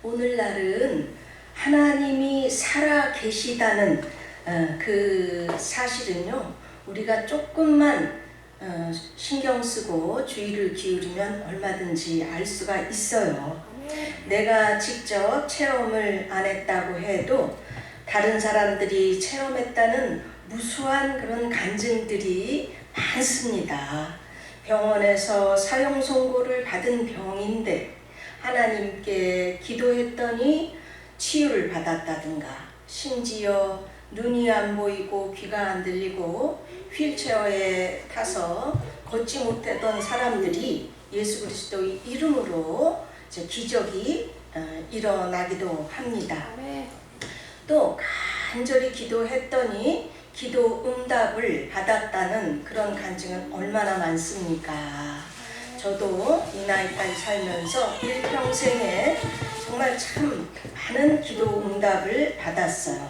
오늘날은 하나님이 살아 계시다는 그 사실은요, 우리가 조금만 신경 쓰고 주의를 기울이면 얼마든지 알 수가 있어요. 내가 직접 체험을 안 했다고 해도 다른 사람들이 체험했다는 무수한 그런 간증들이 많습니다. 병원에서 사형 선고를 받은 병인데 하나님께 기도했더니 치유를 받았다든가, 심지어 눈이 안 보이고 귀가 안 들리고 휠체어에 타서 걷지 못했던 사람들이 예수 그리스도의 이름으로 이제 기적이 일어나기도 합니다. 또 간절히 기도했더니 기도 응답을 받았다는 그런 간증은 얼마나 많습니까? 저도 이 나이까지 살면서 일평생에 정말 참 많은 기도 응답을 받았어요.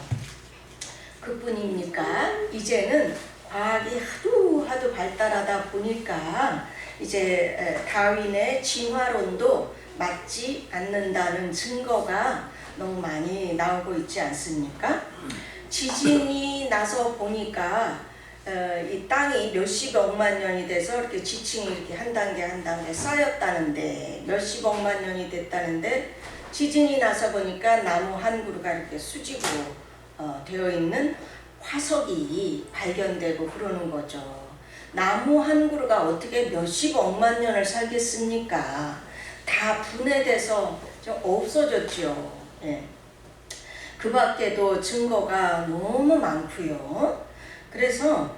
그뿐입니까? 이제는 과학이 하도 발달하다 보니까 이제 다윈의 진화론도 맞지 않는다는 증거가 너무 많이 나오고 있지 않습니까? 지진이 나서 보니까 이 땅이 몇십억만 년이 돼서 이렇게 지층이 이렇게 한 단계 쌓였다는데, 몇십억만 년이 됐다는데 지진이 나서 보니까 나무 한 그루가 이렇게 수직으로 되어 있는 화석이 발견되고 그러는 거죠. 나무 한 그루가 어떻게 몇십억만 년을 살겠습니까? 다 분해돼서 좀 없어졌죠. 예. 그 밖에도 증거가 너무 많고요. 그래서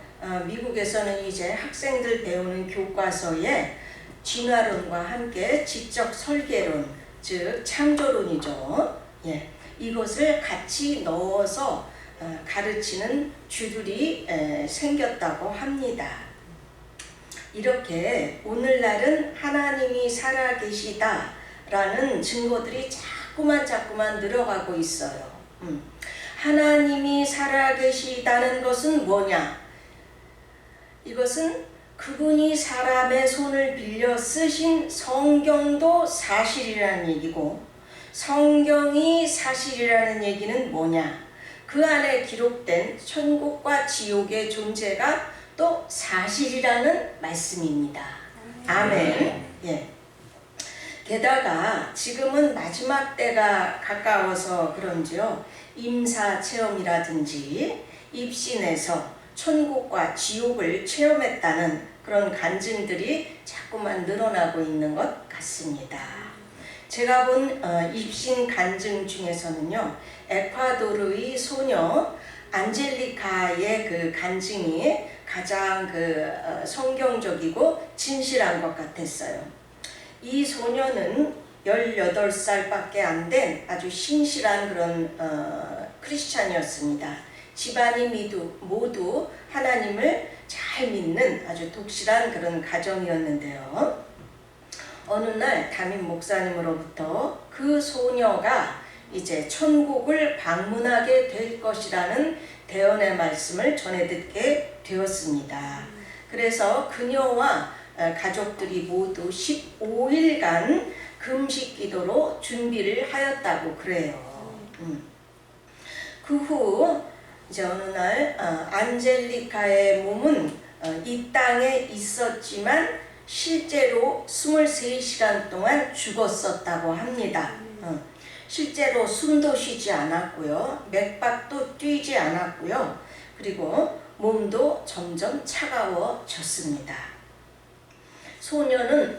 미국에서는 이제 학생들 배우는 교과서에 진화론과 함께 지적 설계론, 즉 창조론이죠. 예, 이것을 같이 넣어서 가르치는 주들이 생겼다고 합니다. 이렇게 오늘날은 하나님이 살아계시다라는 증거들이 자꾸만 늘어가고 있어요. 하나님이 살아계시다는 것은 뭐냐? 이것은 그분이 사람의 손을 빌려 쓰신 성경도 사실이라는 얘기고, 성경이 사실이라는 얘기는 뭐냐? 그 안에 기록된 천국과 지옥의 존재가 또 사실이라는 말씀입니다. 아멘. 예. 게다가 지금은 마지막 때가 가까워서 그런지요, 임사 체험이라든지 입신에서 천국과 지옥을 체험했다는 그런 간증들이 자꾸만 늘어나고 있는 것 같습니다. 제가 본 입신 간증 중에서는요, 에콰도르의 소녀 안젤리카의 그 간증이 가장 성경적이고 진실한 것 같았어요. 이 소녀는 18살밖에 안 된 아주 신실한 그런 크리스찬이었습니다. 집안이 모두 하나님을 잘 믿는 아주 독실한 그런 가정이었는데요. 어느 날 담임 목사님으로부터 그 소녀가 이제 천국을 방문하게 될 것이라는 대언의 말씀을 전해 듣게 되었습니다. 그래서 그녀와 가족들이 모두 15일간 금식 기도로 준비를 하였다고 그래요. 그 후 이제 어느 날 안젤리카의 몸은 이 땅에 있었지만 실제로 23시간 동안 죽었었다고 합니다. 실제로 숨도 쉬지 않았고요, 맥박도 뛰지 않았고요, 그리고 몸도 점점 차가워졌습니다. 소녀는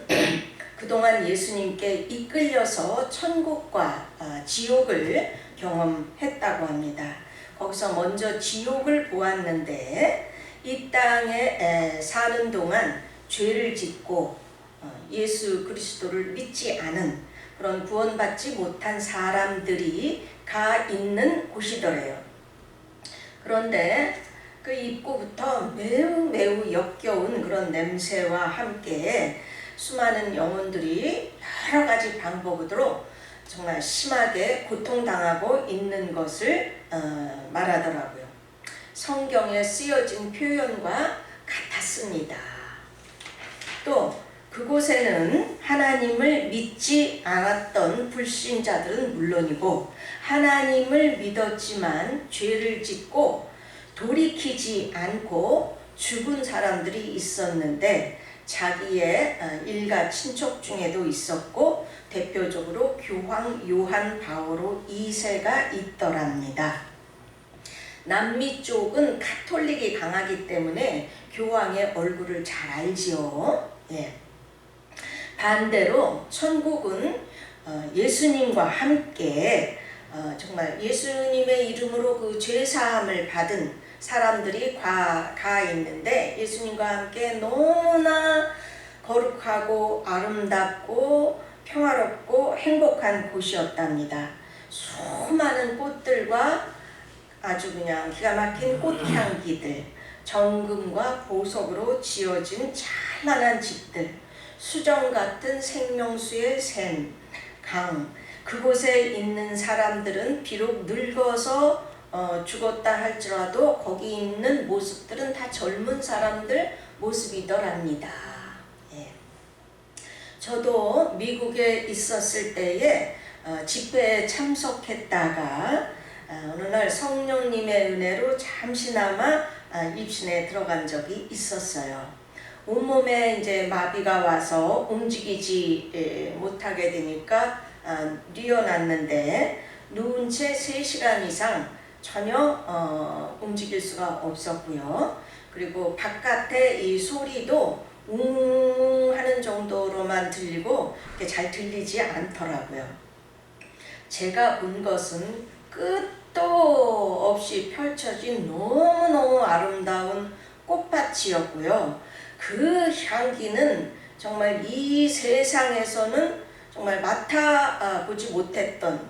그동안 예수님께 이끌려서 천국과 지옥을 경험했다고 합니다. 거기서 먼저 지옥을 보았는데, 이 땅에 사는 동안 죄를 짓고 예수 그리스도를 믿지 않은 그런 구원받지 못한 사람들이 가 있는 곳이더래요. 그런데 그 입구부터 매우 역겨운 그런 냄새와 함께 수많은 영혼들이 여러 가지 방법으로 정말 심하게 고통당하고 있는 것을 말하더라고요. 성경에 쓰여진 표현과 같았습니다. 또 그곳에는 하나님을 믿지 않았던 불신자들은 물론이고 하나님을 믿었지만 죄를 짓고 돌이키지 않고 죽은 사람들이 있었는데 자기의 일가 친척 중에도 있었고 대표적으로 교황 요한 바오로 2세가 있더랍니다. 남미 쪽은 카톨릭이 강하기 때문에 교황의 얼굴을 잘 알지요. 예. 반대로 천국은 예수님과 함께 정말 예수님의 이름으로 그 죄사함을 받은 사람들이 가 있는데 예수님과 함께 너무나 거룩하고 아름답고 평화롭고 행복한 곳이었답니다. 수많은 꽃들과 아주 그냥 기가 막힌 꽃향기들, 정금과 보석으로 지어진 찬란한 집들, 수정 같은 생명수의 샘, 강, 그곳에 있는 사람들은 비록 늙어서 죽었다 할지라도 거기 있는 모습들은 다 젊은 사람들 모습이더랍니다. 예. 저도 미국에 있었을 때에 집회에 참석했다가 어느 날 성령님의 은혜로 잠시나마 입신에 들어간 적이 있었어요. 온몸에 이제 마비가 와서 움직이지 못하게 되니까 뉘어놨는데 누운 채 3시간 이상 전혀 움직일 수가 없었고요. 그리고 바깥에 이 소리도 웅 하는 정도로만 들리고 잘 들리지 않더라고요. 제가 본 것은 끝도 없이 펼쳐진 너무너무 아름다운 꽃밭이었고요. 그 향기는 정말 이 세상에서는 정말 맡아보지 못했던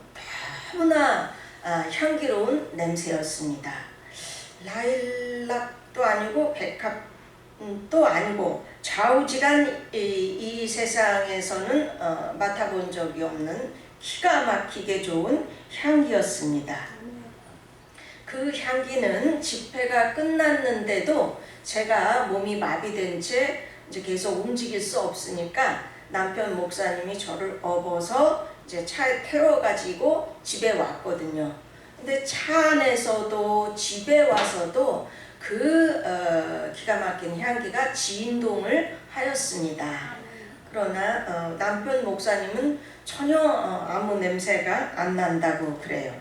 너무나 향기로운 냄새였습니다. 라일락도 아니고 백합도 아니고 좌우지간 이 세상에서는 맡아본 적이 없는 기가 막히게 좋은 향기였습니다. 그 향기는 집회가 끝났는데도 제가 몸이 마비된 채 이제 계속 움직일 수 없으니까 남편 목사님이 저를 업어서 이제 차에 태워가지고 집에 왔거든요. 근데 차 안에서도 집에 와서도 그 기가 막힌 향기가 진동을 하였습니다. 그러나 남편 목사님은 전혀 아무 냄새가 안 난다고 그래요.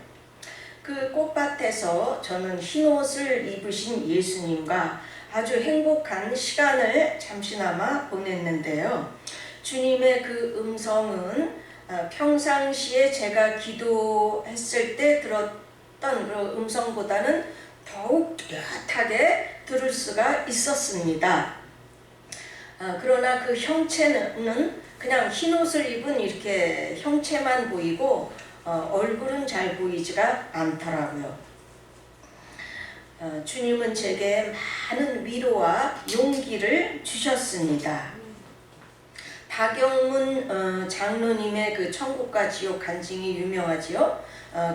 그 꽃밭에서 저는 흰옷을 입으신 예수님과 아주 행복한 시간을 잠시나마 보냈는데요. 주님의 그 음성은 평상시에 제가 기도했을 때 들었던 그 음성보다는 더욱 뚜렷하게 들을 수가 있었습니다. 그러나 그 형체는 그냥 흰옷을 입은 이렇게 형체만 보이고 얼굴은 잘 보이지가 않더라고요. 주님은 제게 많은 위로와 용기를 주셨습니다. 박영문 장로님의 그 천국과 지옥 간증이 유명하지요.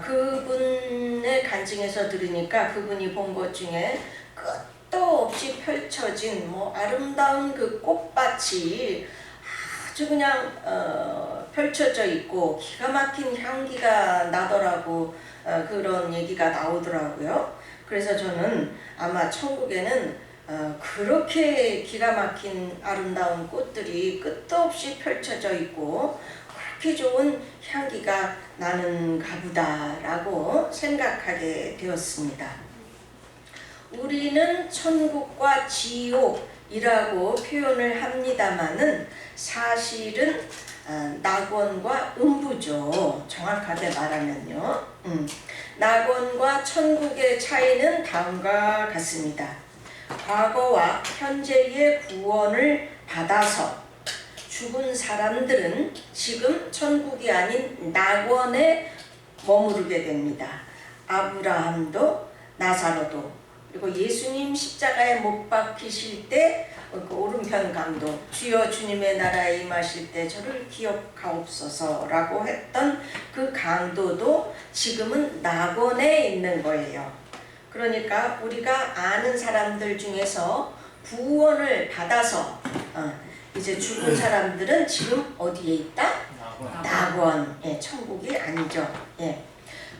그분의 간증에서 들으니까 그분이 본 것 중에 끝도 없이 펼쳐진 아름다운 그 꽃밭이 아주 그냥 펼쳐져 있고 기가 막힌 향기가 나더라고 그런 얘기가 나오더라고요. 그래서 저는 아마 천국에는 그렇게 기가 막힌 아름다운 꽃들이 끝도 없이 펼쳐져 있고 그렇게 좋은 향기가 나는가 보다라고 생각하게 되었습니다. 우리는 천국과 지옥이라고 표현을 합니다마는 사실은 낙원과 음부죠. 정확하게 말하면요. 낙원과 천국의 차이는 다음과 같습니다. 과거와 현재의 구원을 받아서 죽은 사람들은 지금 천국이 아닌 낙원에 머무르게 됩니다. 아브라함도 나사로도 그리고 예수님 십자가에 못 박히실 때 그 오른편 강도 주여 주님의 나라에 임하실 때 저를 기억하옵소서라고 했던 그 강도도 지금은 낙원에 있는 거예요. 그러니까 우리가 아는 사람들 중에서 구원을 받아서 이제 이제 죽은 사람들은 지금 어디에 있다? 낙원. 예, 천국이 아니죠. 예.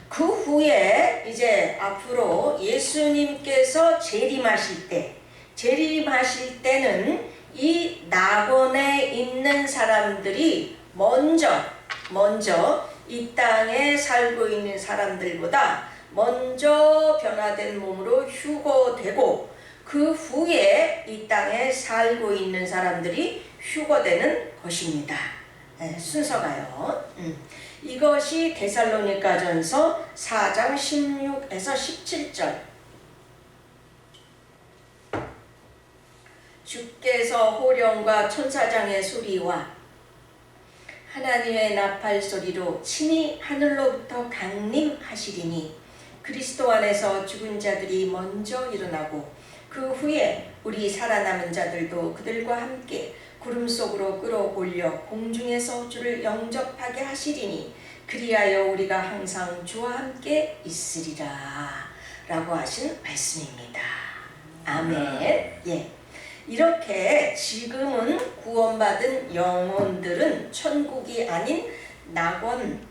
그 후에 이제 앞으로 예수님께서 재림하실 때는 이 낙원에 있는 사람들이 먼저 이 땅에 살고 있는 사람들보다 먼저 변화된 몸으로 휴거되고, 그 후에 이 땅에 살고 있는 사람들이 휴거되는 것입니다. 네, 순서가요. 이것이 데살로니가전서 4장 16에서 17절. 주께서 호령과 천사장의 소리와 하나님의 나팔 소리로 친히 하늘로부터 강림하시리니 그리스도 안에서 죽은 자들이 먼저 일어나고 그 후에 우리 살아남은 자들도 그들과 함께 구름 속으로 끌어올려 공중에서 주를 영접하게 하시리니 그리하여 우리가 항상 주와 함께 있으리라 라고 하신 말씀입니다. 아멘. 예. 이렇게 지금은 구원받은 영혼들은 천국이 아닌 낙원,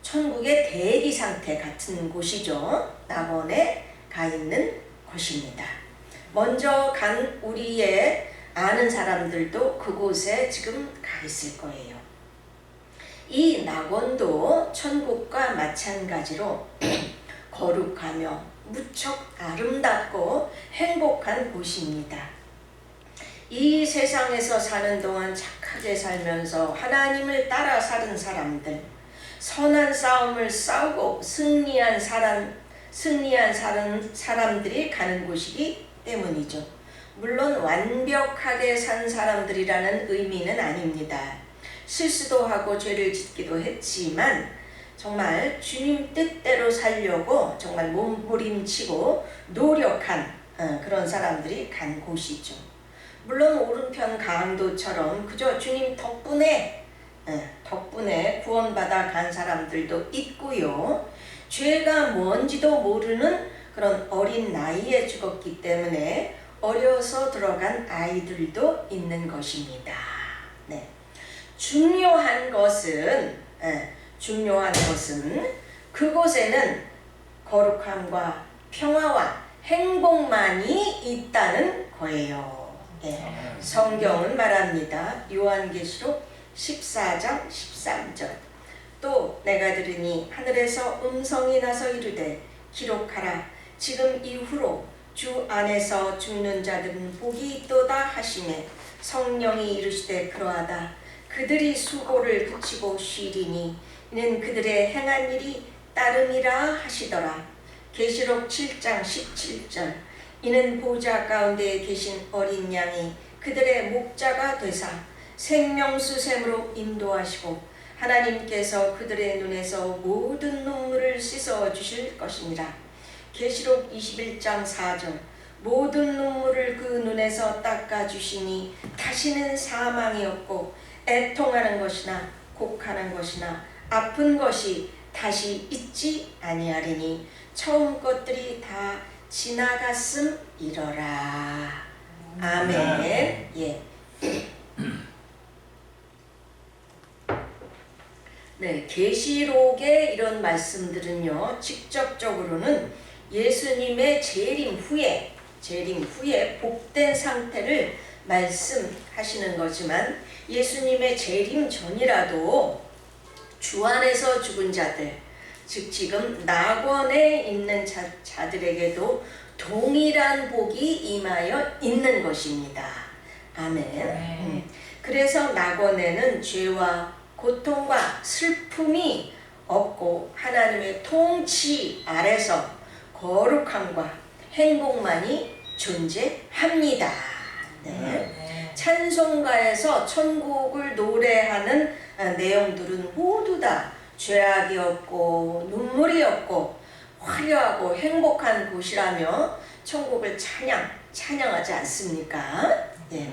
천국의 대기 상태 같은 곳이죠. 낙원에 가 있는 곳입니다. 먼저 간 우리의 아는 사람들도 그곳에 지금 가 있을 거예요. 이 낙원도 천국과 마찬가지로 거룩하며 무척 아름답고 행복한 곳입니다. 이 세상에서 사는 동안 착하게 살면서 하나님을 따라 사는 사람들, 선한 싸움을 싸우고 승리한 사람들이 가는 곳이기 때문이죠. 물론 완벽하게 산 사람들이라는 의미는 아닙니다. 실수도 하고 죄를 짓기도 했지만 정말 주님 뜻대로 살려고 정말 몸부림치고 노력한 그런 사람들이 간 곳이죠. 물론 오른편 강도처럼 그저 주님 덕분에 구원받아 간 사람들도 있고요. 죄가 뭔지도 모르는 그런 어린 나이에 죽었기 때문에 어려서 들어간 아이들도 있는 것입니다. 네. 중요한 것은 그곳에는 거룩함과 평화와 행복만이 있다는 거예요. 예. 성경은 말합니다. 요한계시록 14장 13절. 또 내가 들으니 하늘에서 음성이 나서 이르되 기록하라. 지금 이후로 주 안에서 죽는 자들은 복이 있도다 하시매 성령이 이르시되 그러하다. 그들이 수고를 그치고 쉬리니 이는 그들의 행한 일이 따름이라 하시더라. 계시록 7장 17절. 이는 보좌 가운데 계신 어린 양이 그들의 목자가 되사 생명수 샘으로 인도하시고 하나님께서 그들의 눈에서 모든 눈물을 씻어 주실 것이니라. 계시록 21장 4절. 모든 눈물을 그 눈에서 닦아 주시니 다시는 사망이 없고 애통하는 것이나 곡하는 것이나 아픈 것이 다시 있지 아니하리니 처음 것들이 다 지나갔음이러라. 아멘. 예. 네, 계시록의 이런 말씀들은요, 직접적으로는 예수님의 재림 후에 복된 상태를 말씀하시는 거지만 예수님의 재림 전이라도 주 안에서 죽은 자들, 즉 지금 낙원에 있는 자들에게도 동일한 복이 임하여 있는 것입니다. 아멘. 그래서 낙원에는 죄와 고통과 슬픔이 없고 하나님의 통치 아래서 거룩함과 행복만이 존재합니다. 네. 찬송가에서 천국을 노래하는 내용들은 모두 다 죄악이 없고 눈물이 없고 화려하고 행복한 곳이라며 천국을 찬양하지 않습니까? 네.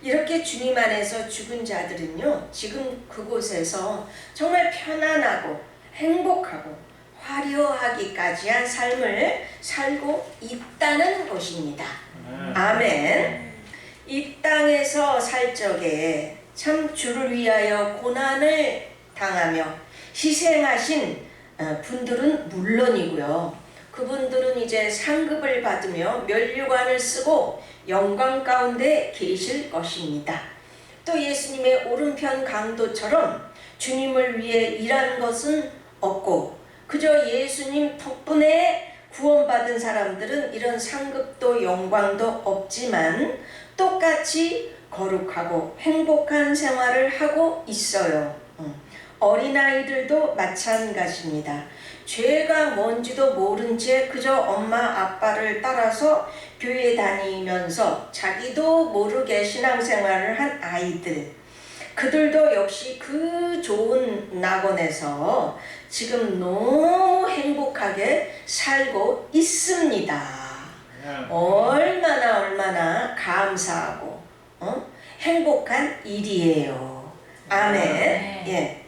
이렇게 주님 안에서 죽은 자들은요, 지금 그곳에서 정말 편안하고 행복하고 화려하기까지 한 삶을 살고 있다는 것입니다. 아멘. 이 땅에서 살 적에 참 주를 위하여 고난을 당하며 희생하신 분들은 물론이고요. 그분들은 이제 상급을 받으며 면류관을 쓰고 영광 가운데 계실 것입니다. 또 예수님의 오른편 강도처럼 주님을 위해 일한 것은 없고 그저 예수님 덕분에 구원받은 사람들은 이런 상급도 영광도 없지만 똑같이 거룩하고 행복한 생활을 하고 있어요. 어린아이들도 마찬가지입니다. 죄가 뭔지도 모른 채 그저 엄마 아빠를 따라서 교회 다니면서 자기도 모르게 신앙생활을 한 아이들, 그들도 역시 그 좋은 낙원에서 지금 너무 행복하게 살고 있습니다. 얼마나 감사하고 행복한 일이에요. 아멘. 예.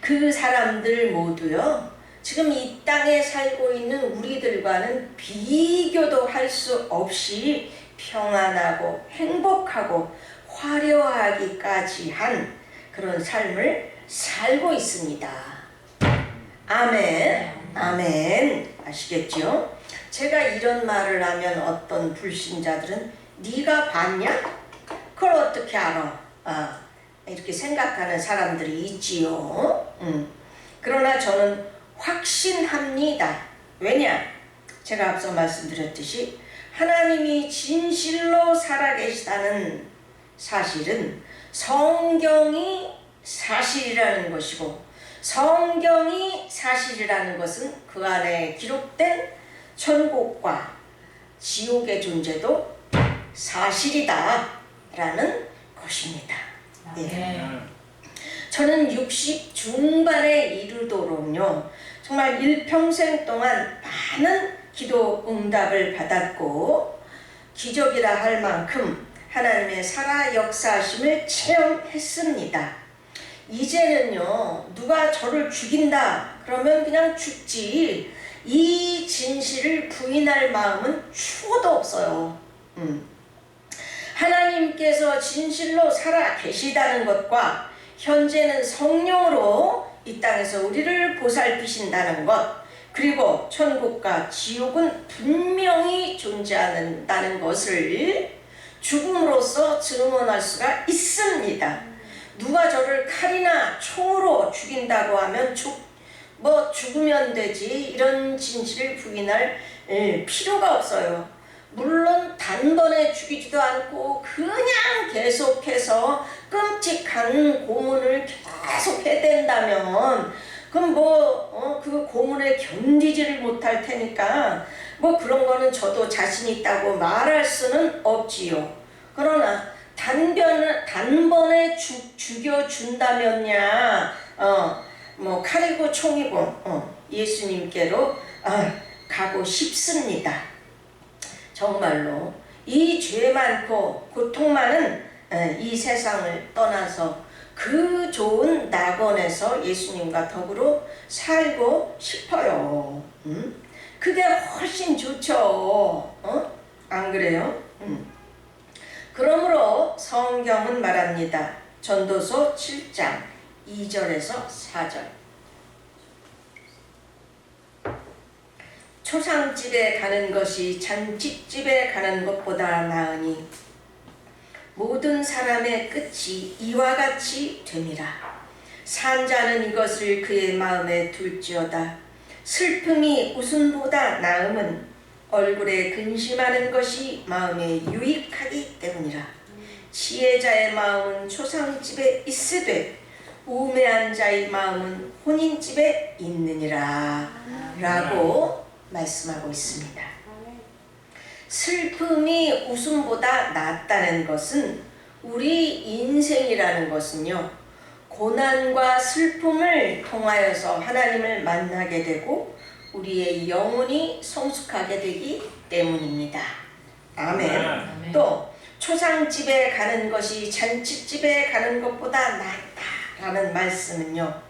그 사람들 모두요, 지금 이 땅에 살고 있는 우리들과는 비교도 할 수 없이 평안하고 행복하고 화려하기까지 한 그런 삶을 살고 있습니다. 아멘. 아멘. 아시겠죠? 제가 이런 말을 하면 어떤 불신자들은 네가 봤냐? 그걸 어떻게 알아? 이렇게 생각하는 사람들이 있지요. 그러나 저는 확신합니다. 왜냐? 제가 앞서 말씀드렸듯이 하나님이 진실로 살아계시다는 사실은 성경이 사실이라는 것이고, 성경이 사실이라는 것은 그 안에 기록된 천국과 지옥의 존재도 사실이다 라는 것입니다. 예. 저는 60 중반에 이르도록요, 정말 일평생 동안 많은 기도 응답을 받았고 기적이라 할 만큼 하나님의 살아 역사하심을 체험했습니다. 이제는요, 누가 저를 죽인다 그러면 그냥 죽지, 이 진실을 부인할 마음은 추호도 없어요. 하나님께서 진실로 살아 계시다는 것과 현재는 성령으로 이 땅에서 우리를 보살피신다는 것, 그리고 천국과 지옥은 분명히 존재한다는 것을 죽음으로써 증언할 수가 있습니다. 누가 저를 칼이나 총으로 죽인다고 하면 죽으면 되지, 이런 진실을 부인할 필요가 없어요. 물론 단번에 죽이지도 않고 그냥 계속해서 끔찍한 고문을 계속 해댄다면 그럼 그 고문에 견디지를 못할 테니까 그런 거는 저도 자신 있다고 말할 수는 없지요. 그러나 단번에 죽여준다면야 칼이고 총이고 예수님께로 가고 싶습니다. 정말로 이 죄 많고 고통 많은 이 세상을 떠나서 그 좋은 낙원에서 예수님과 더불어 살고 싶어요. 그게 훨씬 좋죠. 안 그래요? 그러므로 성경은 말합니다. 전도서 7장 2절에서 4절. 초상집에 가는 것이 잔치집에 가는 것보다 나으니 모든 사람의 끝이 이와 같이 됨이라. 산자는 이것을 그의 마음에 둘지어다. 슬픔이 웃음보다 나음은 얼굴에 근심하는 것이 마음에 유익하기 때문이라. 지혜자의 마음은 초상집에 있으되 우매한 자의 마음은 혼인집에 있느니라 라고 말씀하고 있습니다. 슬픔이 웃음보다 낫다는 것은, 우리 인생이라는 것은요, 고난과 슬픔을 통하여서 하나님을 만나게 되고 우리의 영혼이 성숙하게 되기 때문입니다. 아멘. 또 초상집에 가는 것이 잔치집에 가는 것보다 낫다라는 말씀은요,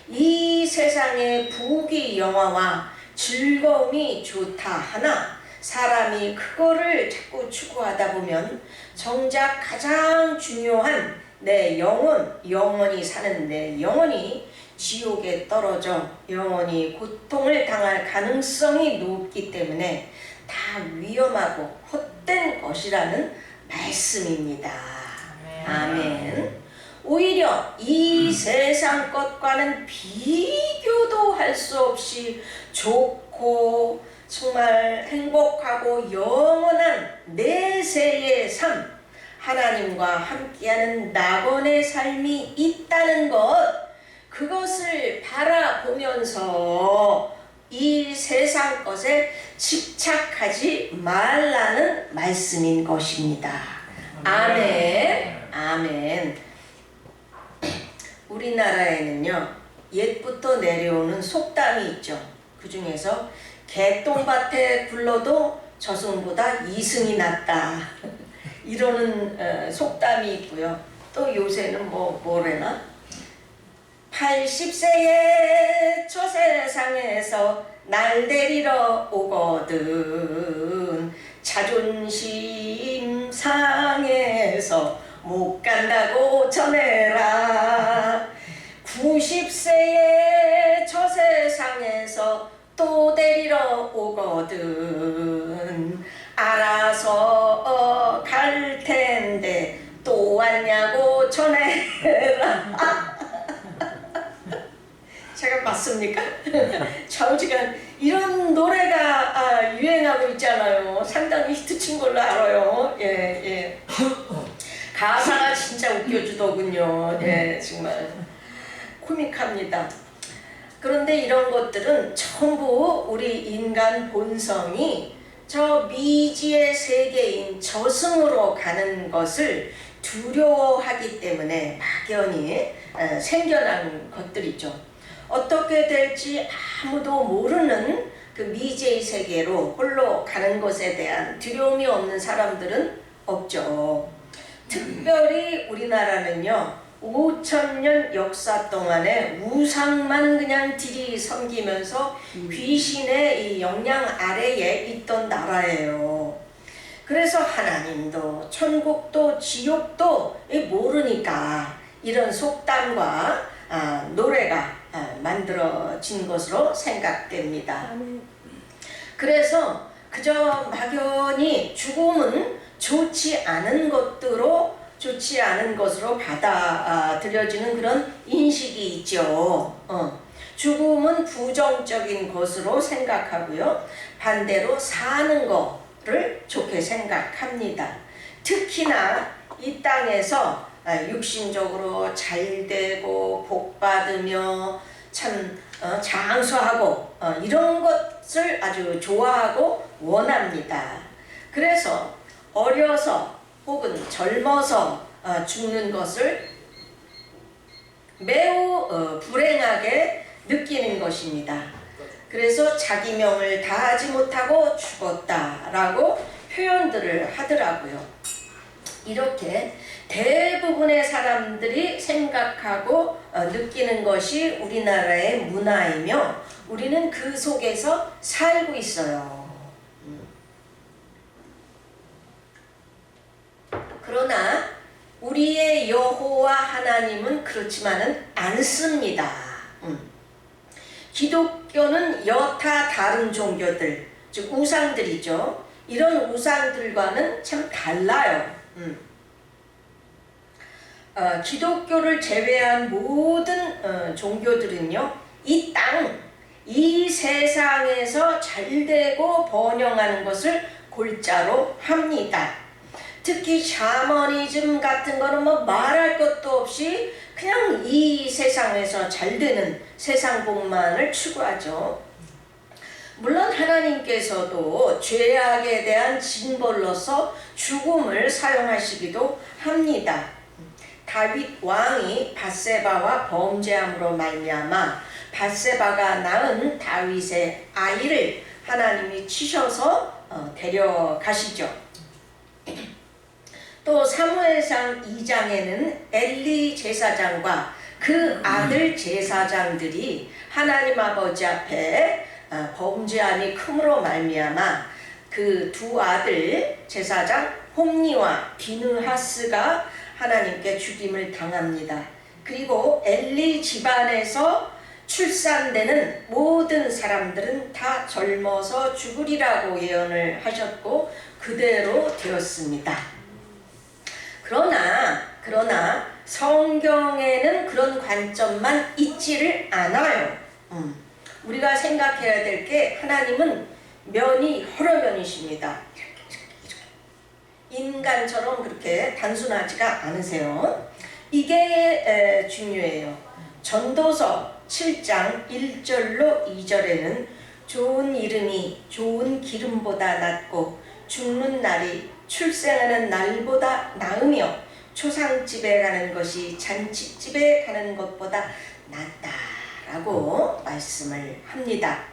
이 세상의 부귀 영화와 즐거움이 좋다 하나 사람이 그거를 자꾸 추구하다 보면 정작 가장 중요한 내 영원히 사는 내 영혼이 지옥에 떨어져 영원히 고통을 당할 가능성이 높기 때문에 다 위험하고 헛된 것이라는 말씀입니다. 아멘. 오히려 이 세상 것과는 비교도 할 수 없이 좋고 정말 행복하고 영원한 내세의 삶, 하나님과 함께하는 낙원의 삶이 있다는 것, 그것을 바라보면서 이 세상 것에 집착하지 말라는 말씀인 것입니다. 아멘. 아멘. 우리나라에는요, 옛부터 내려오는 속담이 있죠. 그 중에서 개똥밭에 굴러도 저승보다 이승이 낫다 이러는 속담이 있고요. 또 요새는 뭐래나 80세에 저 세상에서 날 데리러 오거든 자존심 상해서 못 간다고 전해라. 90세에 저 세상에서 또 데리러 오거든 알아서 갈 텐데 또 왔냐고 전해라. 제가 맞습니까? 좌우지간 이런 노래가 유행하고 있잖아요. 상당히 히트친 걸로 알아요. 예. 가사가 진짜 웃겨주더군요. 예, 정말 코믹합니다. 그런데 이런 것들은 전부 우리 인간 본성이 저 미지의 세계인 저승으로 가는 것을 두려워하기 때문에 막연히 생겨난 것들이죠. 어떻게 될지 아무도 모르는 그 미지의 세계로 홀로 가는 것에 대한 두려움이 없는 사람들은 없죠. 특별히 우리나라는요, 5,000년 역사 동안에 우상만 그냥 들이 섬기면서 귀신의 이 영향 아래에 있던 나라예요. 그래서 하나님도 천국도 지옥도 모르니까 이런 속담과 노래가 만들어진 것으로 생각됩니다. 그래서 그저 막연히 죽음은 좋지 않은 것으로 받아들여지는 그런 인식이 있죠. 죽음은 부정적인 것으로 생각하고요. 반대로 사는 거를 좋게 생각합니다. 특히나 이 땅에서 육신적으로 잘되고 복받으며 참 장수하고 이런 것을 아주 좋아하고 원합니다. 그래서 어려서 혹은 젊어서 죽는 것을 매우 불행하게 느끼는 것입니다. 그래서 자기 명을 다하지 못하고 죽었다라고 표현들을 하더라고요. 이렇게 대부분의 사람들이 생각하고 느끼는 것이 우리나라의 문화이며 우리는 그 속에서 살고 있어요. 그러나 우리의 여호와 하나님은 그렇지만은 않습니다. 기독교는 여타 다른 종교들, 즉 우상들이죠. 이런 우상들과는 참 달라요. 기독교를 제외한 모든 종교들은요, 이 땅, 이 세상에서 잘되고 번영하는 것을 골자로 합니다. 특히 샤머니즘 같은 거는 뭐 말할 것도 없이 그냥 이 세상에서 잘되는 세상복만을 추구하죠. 물론 하나님께서도 죄악에 대한 징벌로서 죽음을 사용하시기도 합니다. 다윗 왕이 밧세바와 범죄함으로 말미암아 밧세바가 낳은 다윗의 아이를 하나님이 치셔서 데려가시죠. 또 사무엘상 2장에는 엘리 제사장과 그 아들 제사장들이 하나님 아버지 앞에 범죄함이 크므로 말미암아 그 두 아들 제사장 홈니와 비느하스가 하나님께 죽임을 당합니다. 그리고 엘리 집안에서 출산되는 모든 사람들은 다 젊어서 죽으리라고 예언을 하셨고 그대로 되었습니다. 그러나 성경에는 그런 관점만 있지를 않아요. 우리가 생각해야 될 게 하나님은 면이 여러 면이십니다. 인간처럼 그렇게 단순하지가 않으세요. 이게 중요해요. 전도서 7장 1절로 2절에는 좋은 이름이 좋은 기름보다 낫고 죽는 날이 출생하는 날보다 나으며 초상집에 가는 것이 잔치집에 가는 것보다 낫다라고 말씀을 합니다.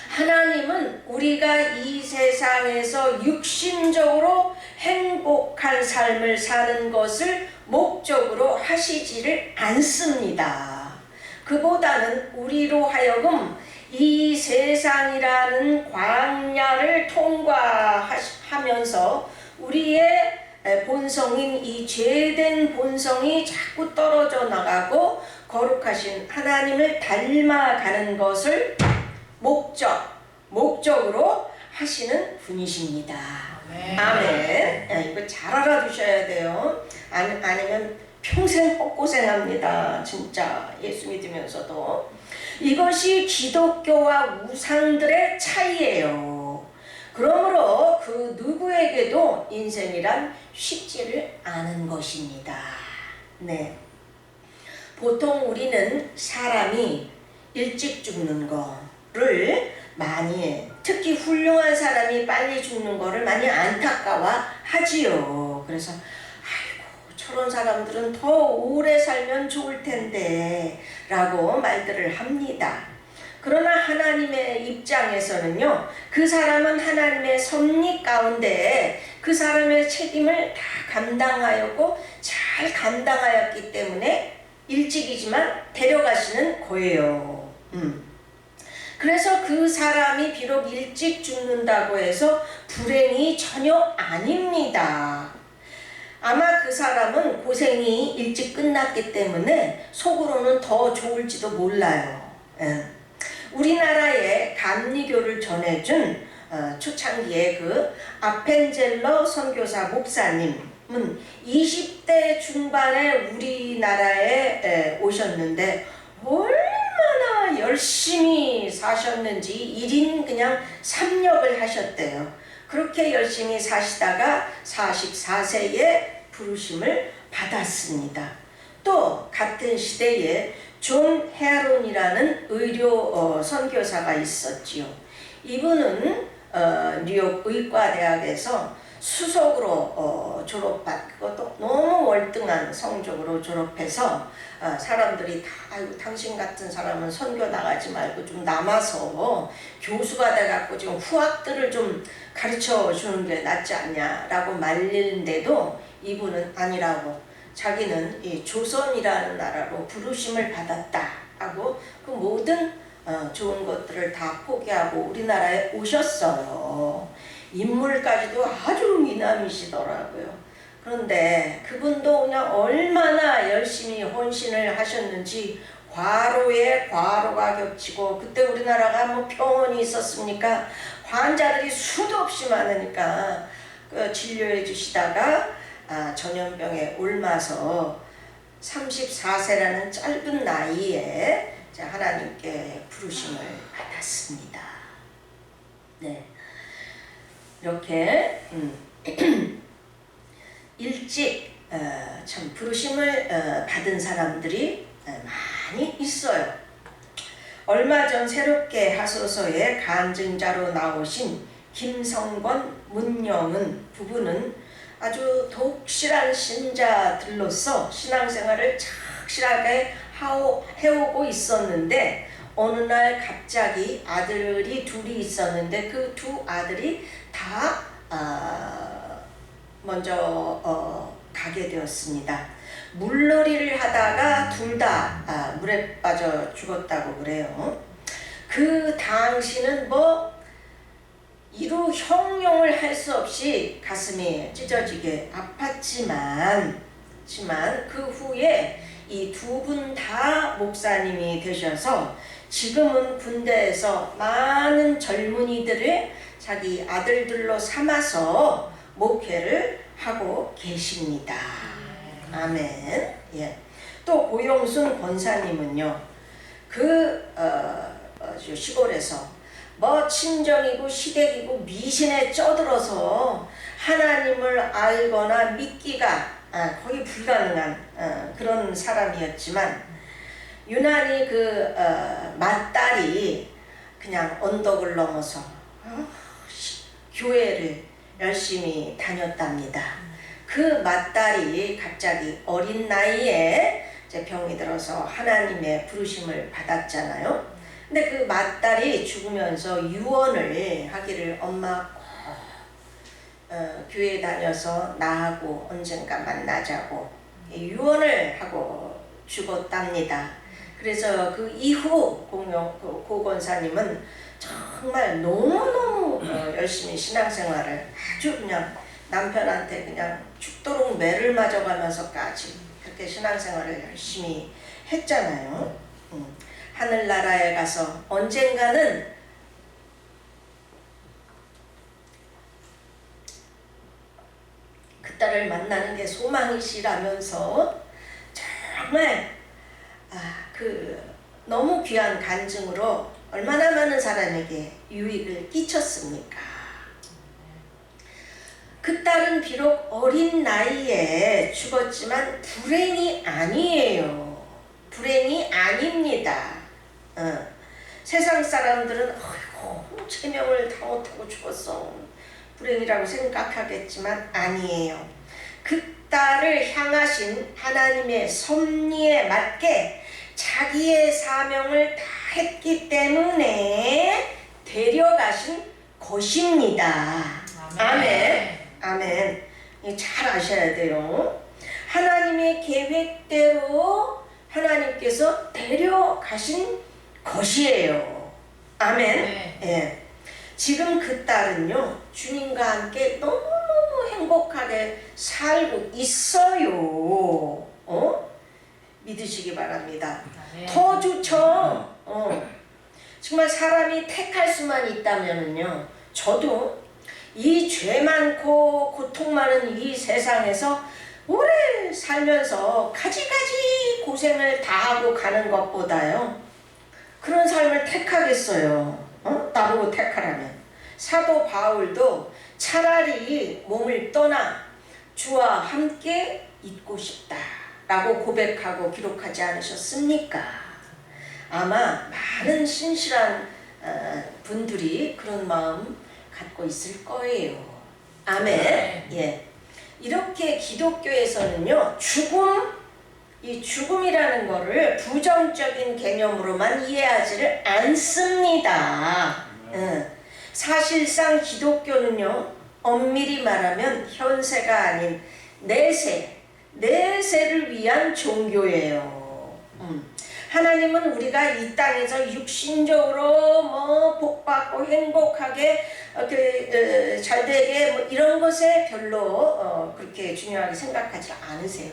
하나님은 우리가 이 세상에서 육신적으로 행복한 삶을 사는 것을 목적으로 하시지를 않습니다. 그보다는 우리로 하여금 이 세상이라는 광야를 통과하면서 우리의 본성인 이 죄된 본성이 자꾸 떨어져 나가고 거룩하신 하나님을 닮아가는 것을 목적으로 하시는 분이십니다. 아멘. 이거 잘 알아두셔야 돼요. 아니면 평생 헛고생합니다. 진짜 예수 믿으면서도. 이것이 기독교와 우상들의 차이예요. 그러므로 그 누구에게도 인생이란 쉽지를 않은 것입니다. 네. 보통 우리는 사람이 일찍 죽는 거를 많이, 특히 훌륭한 사람이 빨리 죽는 거를 많이 안타까워하지요. 그래서 아이고 저런 사람들은 더 오래 살면 좋을 텐데 라고 말들을 합니다. 그러나 하나님의 입장에서는요, 그 사람은 하나님의 섭리 가운데 그 사람의 책임을 다 감당하였고 잘 감당하였기 때문에 일찍이지만 데려가시는 거예요. 그래서 그 사람이 비록 일찍 죽는다고 해서 불행이 전혀 아닙니다. 아마 그 사람은 고생이 일찍 끝났기 때문에 속으로는 더 좋을지도 몰라요. 우리나라에 감리교를 전해준 초창기에 그 아펜젤러 선교사 목사님은 20대 중반에 우리나라에 오셨는데 얼마나 열심히 사셨는지 1인 그냥 3역을 하셨대요. 그렇게 열심히 사시다가 44세에 부르심을 받았습니다. 또 같은 시대에 존 헤아론이라는 의료 선교사가 있었지요. 이분은 뉴욕 의과대학에서 수석으로 그것도 너무 월등한 성적으로 졸업해서 사람들이 다 아이고 당신 같은 사람은 선교 나가지 말고 좀 남아서 교수가 돼갖고 지금 후학들을 좀 가르쳐 주는 게 낫지 않냐라고 말리는데도 이분은 아니라고, 자기는 이 조선이라는 나라로 부르심을 받았다 하고 그 모든 좋은 것들을 다 포기하고 우리나라에 오셨어요. 인물까지도 아주 미남이시더라고요. 그런데 그분도 그냥 얼마나 열심히 헌신을 하셨는지 과로에 과로가 겹치고, 그때 우리나라가 뭐 병원이 있었습니까? 환자들이 수도 없이 많으니까 진료해 주시다가 전염병에 옮아서 34세라는 짧은 나이에 하나님께 부르심을 받았습니다. 네, 이렇게 일찍 참 부르심을 받은 사람들이 많이 있어요. 얼마 전 새롭게 하소서에 간증자로 나오신 김성권, 문영은 부부는 아주 독실한 신자들로서 신앙생활을 착실하게 해오고 있었는데 어느 날 갑자기 아들이 둘이 있었는데 그 두 아들이 다 먼저 가게 되었습니다. 물놀이를 하다가 둘 다 물에 빠져 죽었다고 그래요. 그 당시는 뭐 이루 형용을 할 수 없이 가슴이 찢어지게 아팠지만 그 후에 이 두 분 다 목사님이 되셔서 지금은 군대에서 많은 젊은이들을 자기 아들들로 삼아서 목회를 하고 계십니다. 아멘. 예. 또 고용순 권사님은요, 시골에서 뭐 친정이고 시댁이고 미신에 쪄들어서 하나님을 알거나 믿기가 거의 불가능한 그런 사람이었지만, 유난히 맏딸이 그냥 언덕을 넘어서 교회를 열심히 다녔답니다. 그 맏딸이 갑자기 어린 나이에 이제 병이 들어서 하나님의 부르심을 받았잖아요. 근데 그 맏딸이 죽으면서 유언을 하기를, 엄마 교회 다녀서 나하고 언젠가 만나자고 유언을 하고 죽었답니다. 그래서 그 이후 고 권사님은 정말 너무너무 열심히 신앙생활을 아주 그냥 남편한테 그냥 죽도록 매를 맞아가면서까지 그렇게 신앙생활을 열심히 했잖아요. 하늘나라에 가서 언젠가는 그 딸을 만나는 게 소망이시라면서 정말 너무 귀한 간증으로 얼마나 많은 사람에게 유익을 끼쳤습니까? 그 딸은 비록 어린 나이에 죽었지만 불행이 아니에요. 불행이 아닙니다. 세상 사람들은 어이구 체명을 다 못하고 죽었어, 불행이라고 생각하겠지만 아니에요. 그 딸을 향하신 하나님의 섭리에 맞게 자기의 사명을 다 했기 때문에 데려가신 것입니다. 아멘. 아멘. 잘 아셔야 돼요. 하나님의 계획대로 하나님께서 데려가신 것이에요. 아멘. 예. 지금 그 딸은요, 주님과 함께 너무너무 행복하게 살고 있어요. 믿으시기 바랍니다. 더 좋죠. 정말 사람이 택할 수만 있다면요, 저도 이 죄 많고 고통 많은 이 세상에서 오래 살면서 가지가지 고생을 다하고 가는 것보다요, 그런 삶을 택하겠어요. 나보고 택하라면. 사도 바울도 차라리 몸을 떠나 주와 함께 있고 싶다 라고 고백하고 기록하지 않으셨습니까? 아마 많은 신실한 분들이 그런 마음 갖고 있을 거예요. 아멘. 예. 이렇게 기독교에서는요, 이 죽음이라는 거를 부정적인 개념으로만 이해하지를 않습니다. 사실상 기독교는요, 엄밀히 말하면 현세가 아닌 내세를 위한 종교예요. 하나님은 우리가 이 땅에서 육신적으로 복받고 행복하게 잘 되게 이런 것에 별로 그렇게 중요하게 생각하지 않으세요.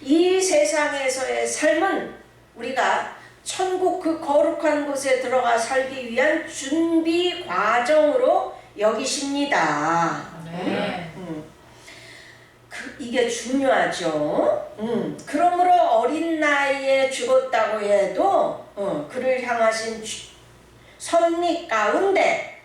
이 세상에서의 삶은 우리가 천국 그 거룩한 곳에 들어가 살기 위한 준비 과정으로 여기십니다. 이게 중요하죠. 그러므로 어린 나이에 죽었다고 해도 그를 향하신 섭리 가운데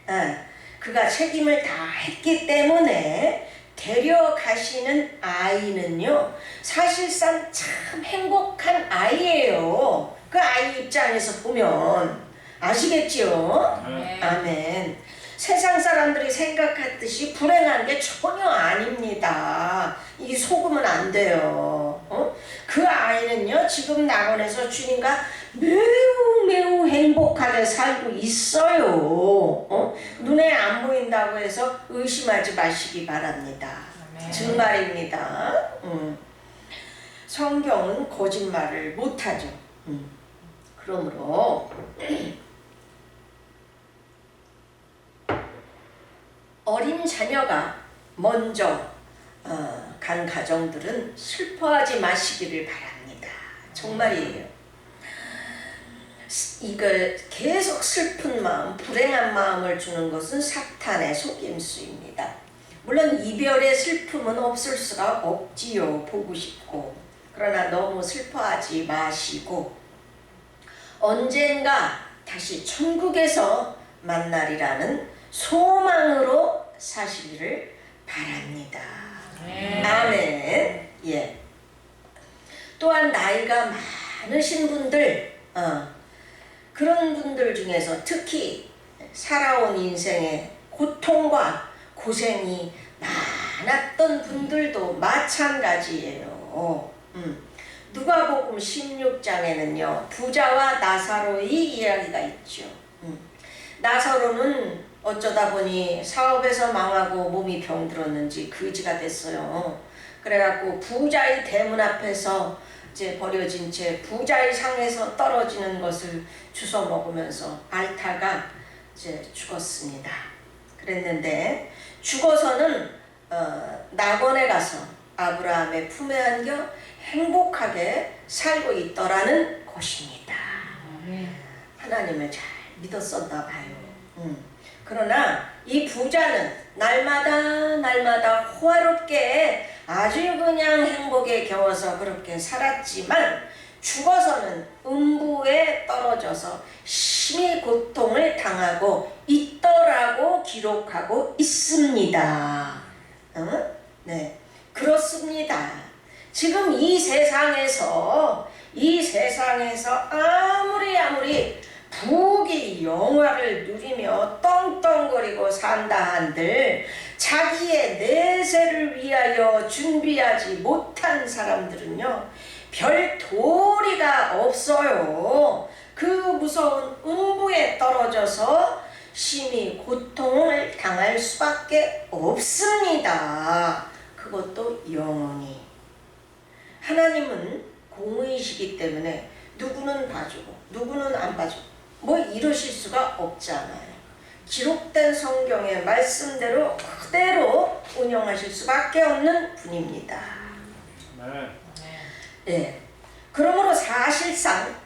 그가 책임을 다 했기 때문에 데려가시는 아이는요, 사실상 참 행복한 아이예요. 그 아이 입장에서 보면 아시겠지요? 아멘. 세상 사람들이 생각했듯이 불행한 게 전혀 아닙니다. 이 속으면 안 돼요. 그 아이는요, 지금 낙원에서 주님과 매우 행복하게 살고 있어요. 눈에 안 보인다고 해서 의심하지 마시기 바랍니다. 정말입니다. 성경은 거짓말을 못하죠. 그러므로 어린 자녀가 먼저 간 가정들은 슬퍼하지 마시기를 바랍니다. 정말이에요. 이걸 계속 슬픈 마음, 불행한 마음을 주는 것은 사탄의 속임수입니다. 물론 이별의 슬픔은 없을 수가 없지요. 보고 싶고. 그러나 너무 슬퍼하지 마시고 언젠가 다시 천국에서 만나리라는 소망으로 사시기를 바랍니다. 아멘. 예. 또한 나이가 많으신 분들, 그런 분들 중에서 특히 살아온 인생에 고통과 고생이 많았던 분들도 마찬가지예요. 누가복음 16장에는요 부자와 나사로의 이야기가 있죠. 나사로는 어쩌다 보니 사업에서 망하고 몸이 병들었는지 거지가 됐어요. 그래갖고 부자의 대문 앞에서 이제 버려진 채 부자의 상에서 떨어지는 것을 주워 먹으면서 앓다가 이제 죽었습니다. 그랬는데 죽어서는 낙원에 가서 아브라함의 품에 안겨 행복하게 살고 있더라는 것입니다. 하나님을 잘 믿었었나 봐요. 그러나 이 부자는 날마다 호화롭게 아주 그냥 행복에 겨워서 그렇게 살았지만 죽어서는 음부에 떨어져서 심히 고통을 당하고 있더라고 기록하고 있습니다. 네, 그렇습니다. 지금 이 세상에서 아무리 부귀 영화를 누리며 떵떵거리고 산다 한들 자기의 내세를 위하여 준비하지 못한 사람들은요 별 도리가 없어요. 그 무서운 음부에 떨어져서 심히 고통을 당할 수밖에 없습니다. 그것도 영원히. 하나님은 공의시기 때문에 누구는 봐주고 누구는 안 봐주고 뭐 이러실 수가 없잖아요. 기록된 성경의 말씀대로 그대로 운영하실 수밖에 없는 분입니다. 네. 그러므로 사실상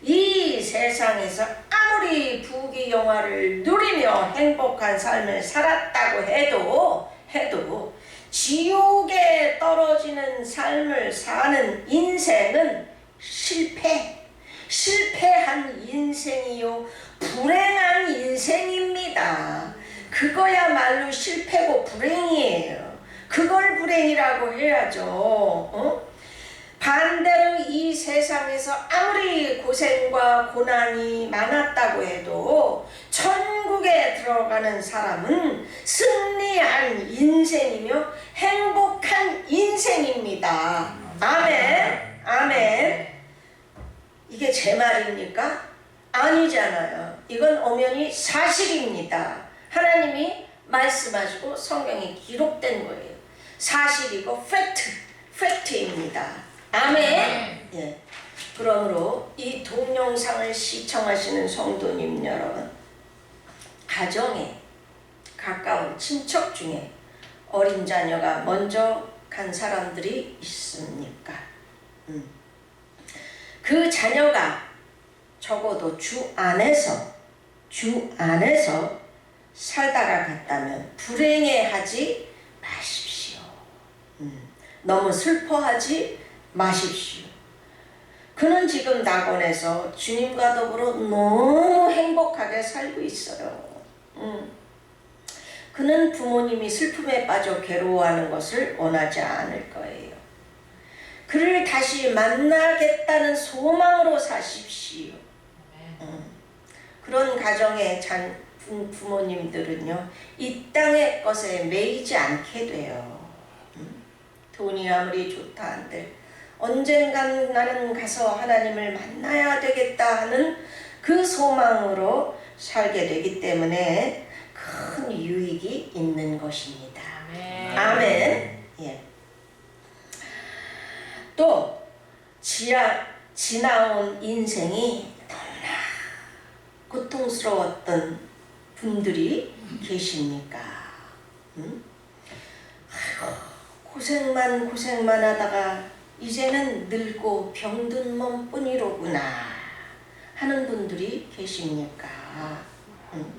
이 세상에서 아무리 부귀 영화를 누리며 행복한 삶을 살았다고 해도 지옥에 떨어지는 삶을 사는 인생은 실패한 인생이요 불행한 인생입니다. 그거야말로 실패고 불행이에요. 그걸 불행이라고 해야죠. 반대로 이 세상에서 아무리 고생과 고난이 많았다고 해도 천국에 들어가는 사람은 승리한 인생이며 행복한 인생입니다. 아멘. 아멘. 이게 제 말입니까? 아니잖아요. 이건 엄연히 사실입니다. 하나님이 말씀하시고 성경에 기록된 거예요. 사실이고 팩트입니다. 아멘. 예. 그러므로 이 동영상을 시청하시는 성도님 여러분, 가정에 가까운 친척 중에 어린 자녀가 먼저 간 사람들이 있습니까? 그 자녀가 적어도 주 안에서 살다가 갔다면 불행해하지 마십시오. 너무 슬퍼하지 마십시오. 그는 지금 낙원에서 주님과 더불어 너무 행복하게 살고 있어요. 그는 부모님이 슬픔에 빠져 괴로워하는 것을 원하지 않을 거예요. 그를 다시 만나겠다는 소망으로 사십시오. 그런 가정의 부모님들은요 이 땅의 것에 매이지 않게 돼요. 돈이 아무리 좋다 한들 언젠간 나는 가서 하나님을 만나야 되겠다 하는 그 소망으로 살게 되기 때문에 큰 유익이 있는 것입니다. 아멘. 아멘. 예. 또 지나온 인생이 너무나 고통스러웠던 분들이 계십니까? 응? 아이고, 고생만 하다가 이제는 늙고 병든 몸뿐이로구나 하는 분들이 계십니까? 응?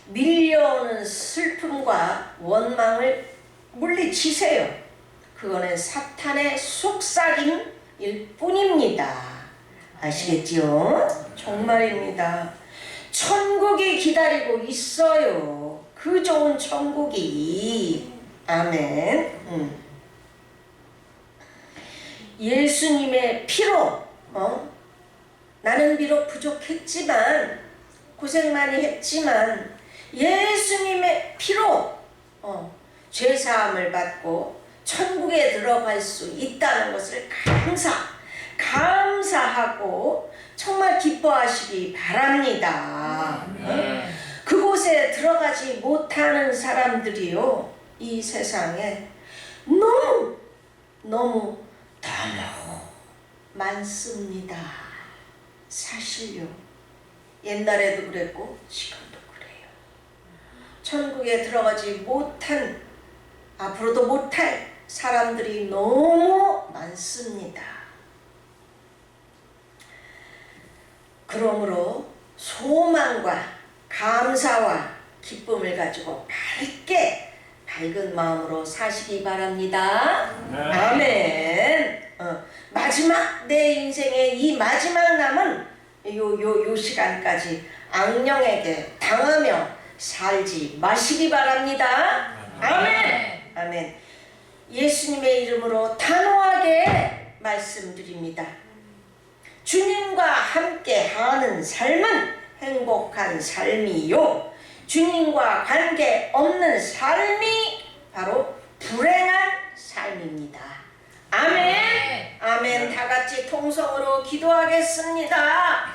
밀려오는 슬픔과 원망을 물리치세요. 그거는 사탄의 속삭임일 뿐입니다. 아시겠지요? 정말입니다. 천국이 기다리고 있어요. 그 좋은 천국이. 아멘. 예수님의 피로 나는 비록 부족했지만 고생 많이 했지만 예수님의 피로 죄사함을 받고 천국에 들어갈 수 있다는 것을 감사하고 정말 기뻐하시기 바랍니다. 그곳에 들어가지 못하는 사람들이요, 이 세상에 너무 많습니다. 사실요. 옛날에도 그랬고 지금도 그래요. 천국에 들어가지 못한, 앞으로도 못할 사람들이 너무 많습니다. 그러므로 소망과 감사와 기쁨을 가지고 밝은 마음으로 사시기 바랍니다. 아멘. 마지막 내 인생의 이 마지막 남은 요 시간까지 악령에게 당하며 살지 마시기 바랍니다. 아멘. 아멘. 예수님의 이름으로 단호하게 말씀드립니다. 주님과 함께 하는 삶은 행복한 삶이요, 주님과 관계 없는 삶이 바로 불행한 삶입니다. 아멘. 아멘. 다 같이 통성으로 기도하겠습니다.